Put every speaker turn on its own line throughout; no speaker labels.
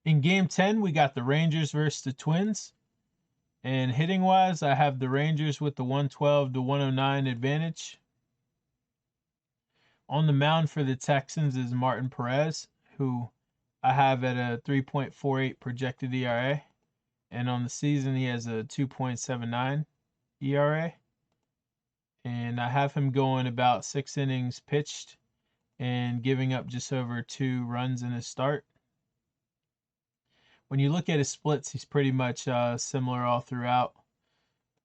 In Game 10, we got the Rangers versus the Twins. And hitting-wise, I have the Rangers with the 112 to 109 advantage. On the mound for the Texans is Martin Perez, who I have at a 3.48 projected ERA. And on the season, he has a 2.79 ERA. And I have him going about 6 innings pitched and giving up just over 2 runs in his start. When you look at his splits, he's pretty much similar all throughout.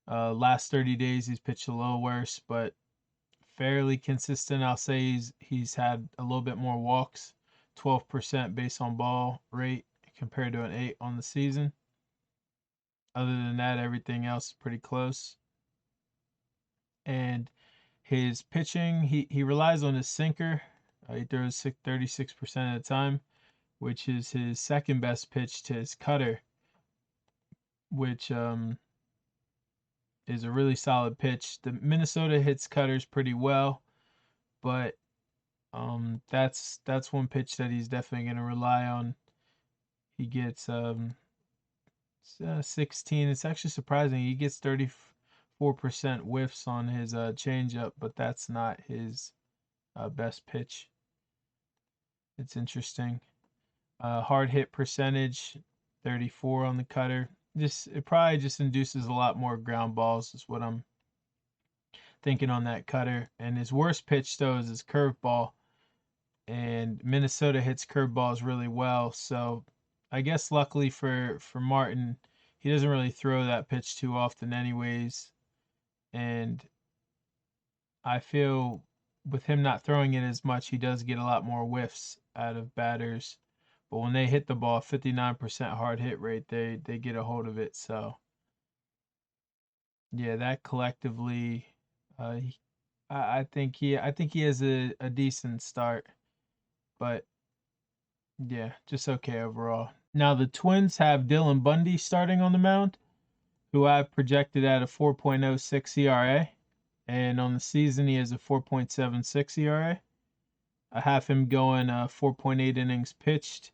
Last 30 days, he's pitched a little worse, but fairly consistent. I'll say he's had a little bit more walks, 12% base on ball rate compared to an 8 on the season. Other than that, everything else is pretty close. And his pitching, he relies on his sinker. He throws 36% of the time, which is his second best pitch to his cutter, which is a really solid pitch. The Minnesota hits cutters pretty well, but that's one pitch that he's definitely going to rely on. He gets 16. It's actually surprising. He gets 34% whiffs on his changeup, but that's not his best pitch. It's interesting. Hard hit percentage, 34 on the cutter. It probably just induces a lot more ground balls, is what I'm thinking on that cutter. And his worst pitch though is his curveball. And Minnesota hits curveballs really well. So I guess luckily for Martin, he doesn't really throw that pitch too often anyways. And I feel with him not throwing it as much, he does get a lot more whiffs out of batters. But when they hit the ball, 59% hard hit rate, they get a hold of it. So yeah, that collectively, I think he has a decent start, but yeah, just okay overall. Now the Twins have Dylan Bundy starting on the mound, who I've projected at a 4.06 ERA, and on the season he has a 4.76 ERA. I have him going 4.8 innings pitched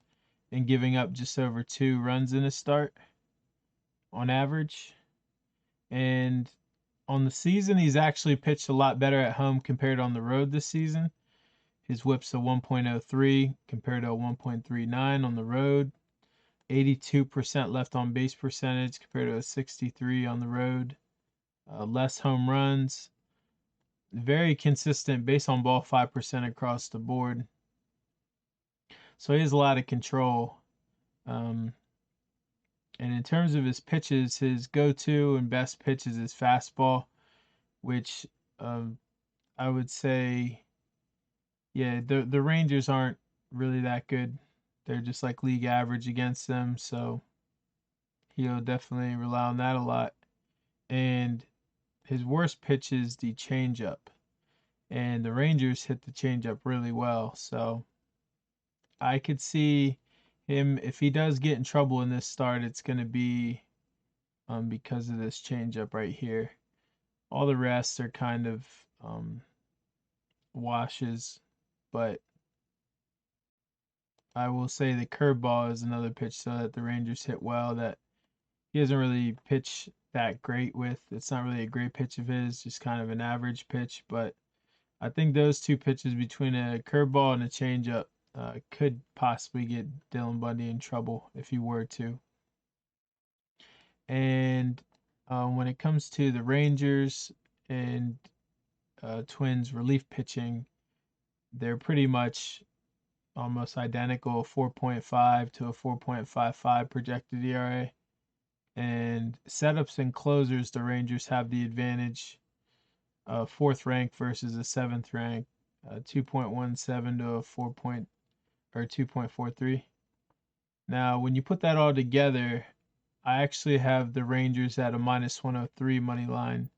and giving up just over 2 runs in a start on average. And on the season, he's actually pitched a lot better at home compared on the road this season. His whip's a 1.03 compared to a 1.39 on the road. 82% left on base percentage compared to a 63 on the road. Less home runs. Very consistent base on ball, 5% across the board. So he has a lot of control. And in terms of his pitches, his go-to and best pitch is his fastball, which I would say, yeah, the Rangers aren't really that good. They're just like league average against them, so he'll definitely rely on that a lot. And his worst pitch is the changeup, and the Rangers hit the changeup really well. So I could see him, if he does get in trouble in this start, it's going to be because of this changeup right here. All the rest are kind of washes, but I will say the curveball is another pitch that the Rangers hit well that he doesn't really pitch that great with. It's not really a great pitch of his, just kind of an average pitch. But I think those two pitches between a curveball and a changeup could possibly get Dylan Bundy in trouble if he were to. And when it comes to the Rangers and Twins relief pitching, they're pretty much almost identical, 4.5 to a 4.55 projected ERA. And setups and closers, the Rangers have the advantage. Fourth rank versus a seventh rank, 2.17 to a 2.43. Now, when you put that all together, I actually have the Rangers at a minus 103 money line,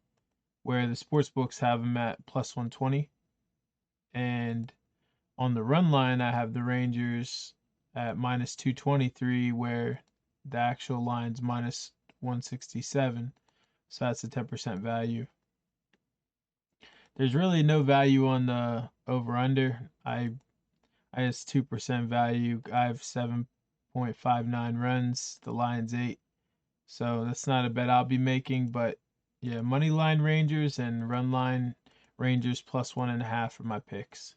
where the sports books have them at plus 120. And on the run line, I have the Rangers at minus 223, where the actual line's minus 167. So that's a 10% value. There's really no value on the over under. I has 2% value. I have 0.59 runs. The line's 8. So that's not a bet I'll be making, but yeah, money line Rangers and run line Rangers plus 1.5 for my picks.